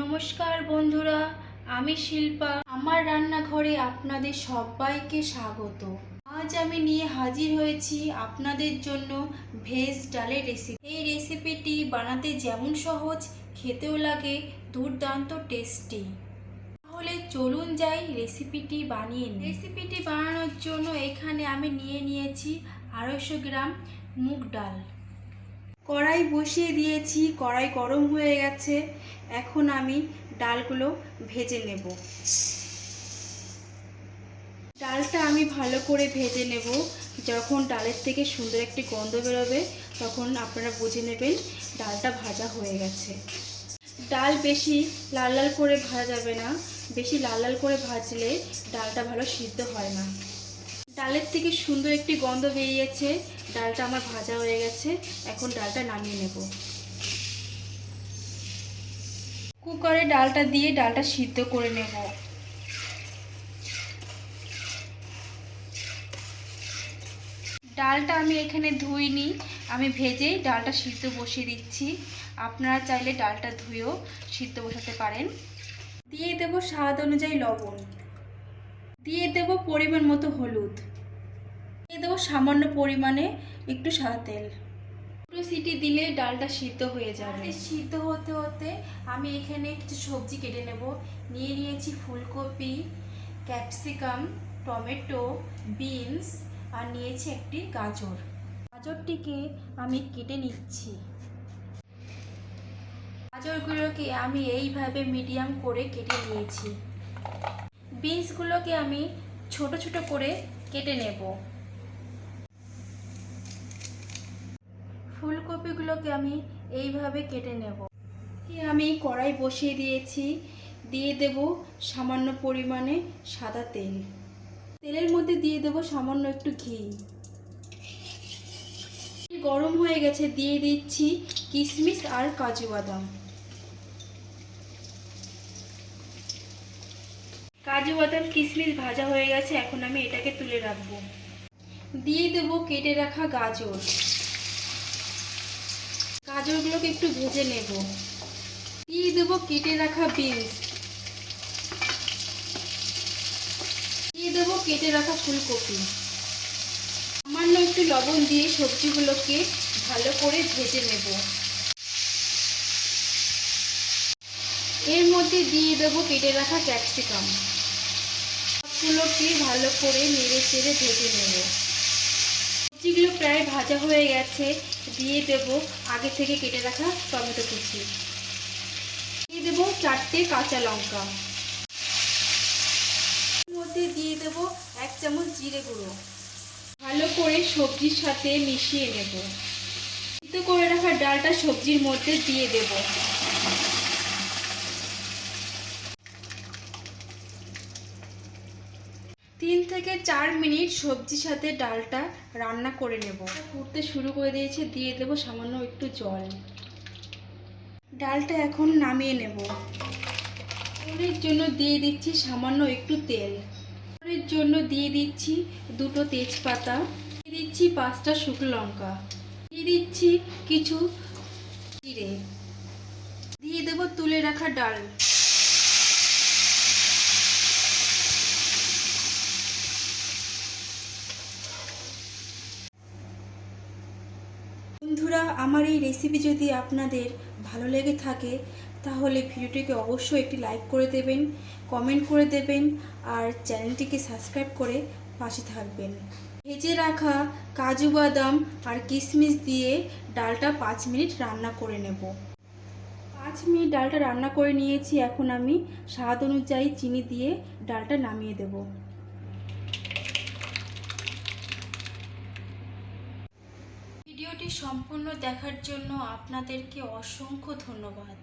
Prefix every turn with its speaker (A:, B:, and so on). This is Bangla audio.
A: নমস্কার বন্ধুরা, আমি শিল্পা। আমার রান্নাঘরে আপনাদের সবাইকে স্বাগত। আজ আমি নিয়ে হাজির হয়েছি আপনাদের জন্য ভেজ ডালের রেসিপি। এই রেসিপিটি বানাতে যেমন সহজ, খেতেও লাগে দুর্দান্ত টেস্টি। তাহলে চলুন যাই রেসিপিটি বানিয়ে নিই। রেসিপিটি বানানোর জন্য এখানে আমি নিয়ে নিয়েছি 250 গ্রাম মুগ ডাল। কড়াই বসিয়ে দিয়েছি, কড়াই গরম হয়ে গেছে। এখন আমি ডালগুলো ভেজে নেব। ডালটা আমি ভালো করে ভেজে নেব। যখন ডালের থেকে সুন্দর একটি গন্ধ বেরোবে তখন আপনারা বুঝে নেবেন ডালটা ভাজা হয়ে গেছে। ডাল বেশি লাল লাল করে ভাজা যাবে না, বেশি লাল লাল করে ভাজলে ডালটা ভালো সিদ্ধ হয় না। ডালের থেকে সুন্দর একটি গন্ধ বেরিয়েছে, ডালটা আমার ভাজা হয়ে গেছে। এখন ডালটা নামিয়ে নেব। কুকারে ডালটা দিয়ে ডালটা সিদ্ধ করে নেব। ডালটা আমি এখানে ধুইনি, আমি ভেজেই ডালটা সিদ্ধ বসিয়ে দিচ্ছি। আপনারা চাইলে ডালটা ধুয়েও সিদ্ধ বসাতে পারেন। দিয়ে দেব স্বাদ অনুযায়ী লবণ, দিয়ে দেব পরিমাণ মতো হলুদ, দিয়ে দেবো সামান্য পরিমাণে একটু সাদা তেল। দুটো সিটি দিলে ডালটা সিদ্ধ হয়ে যাবে। সিদ্ধ হতে হতে আমি এখানে কিছু সবজি কেটে নেব। নিয়ে নিয়েছি ফুলকপি, ক্যাপসিকাম, টমেটো, বিনস আর নিয়েছি একটি গাজর। গাজরটিকে আমি কেটে নিচ্ছি। গাজরগুলোকে আমি এইভাবে মিডিয়াম করে কেটে নিয়েছি। বিনসগুলোকে আমি ছোট ছোট করে কেটে নেব। ফুলকপিগুলোকে আমি এইভাবে কেটে নেব। আমি কড়াই বসিয়ে দিয়েছি, দিয়ে দেব সামান্য পরিমাণে সাদা তেল। তেলের মধ্যে দিয়ে দেব সামান্য একটু ঘি। গরম হয়ে গেছে, দিয়ে দিচ্ছি কিশমিশ আর কাজু বাদাম। কাজু বাদাম কিশমিশ ভাজা হয়ে গেছে, এখন আমি এটাকে তুলে রাখবো। দিয়ে দেব কেটে রাখা গাজর। গাজরগুলোকে একটু ভেজে নেব। দিয়ে দেব কেটে রাখা বিনস, দিয়ে দেব কেটে রাখা ফুলকপি। সামান্য একটু লবণ দিয়ে সবজিগুলোকে ভালো করে ভেজে নেব। এর মধ্যে দিয়ে দেব কেটে রাখা ক্যাপসিকাম। সবগুলোকে ভালো করে নেড়ে চেড়ে ভেজে নেব। সবজিগুলো প্রায় ভাজা হয়ে গেছে, দিয়ে দেব আগে থেকে কেটে রাখা টমেটো কুচি। দিয়ে দেব 4টে কাঁচা লঙ্কা। এর মধ্যে দিয়ে দেব 1 চামচ জিরে গুঁড়ো। ভালো করে সবজির সাথে মিশিয়ে নেব। সিদ্ধ করে রাখা ডালটা সবজির মধ্যে দিয়ে দেব। 3 থেকে 4 মিনিট সবজির সাথে ডালটা রান্না করে নেব। ফুটতে শুরু করে দিয়েছে, দিয়ে দেব সামান্য একটু জল। ডালটা এখন নামিয়ে নেব। এর জন্য দিয়ে দিচ্ছি সামান্য একটু তেল। এর জন্য দিয়ে দিচ্ছি 2টো তেজপাতা, দিয়ে দিচ্ছি 5টা শুকনো লঙ্কা, দিয়ে দিচ্ছি কিছু জিরে, দিয়ে দেব তুলে রাখা ডাল। বন্ধুরা, আমার এই রেসিপি যদি আপনাদের ভালো লেগে থাকে তাহলে ভিডিওটিকে অবশ্যই একটি লাইক করে দেবেন, কমেন্ট করে দেবেন আর চ্যানেলটিকে সাবস্ক্রাইব করে পাশে থাকবেন। ভেজে রাখা কাজু বাদাম আর কিশমিশ দিয়ে ডালটা 5 মিনিট রান্না করে নেব। 5 মিনিট ডালটা রান্না করে নিয়েছি, এখন আমি স্বাদ অনুযায়ী চিনি দিয়ে ডালটা নামিয়ে দেব। ভিডিওটি সম্পূর্ণ দেখার জন্য আপনাদেরকে অসংখ্য ধন্যবাদ।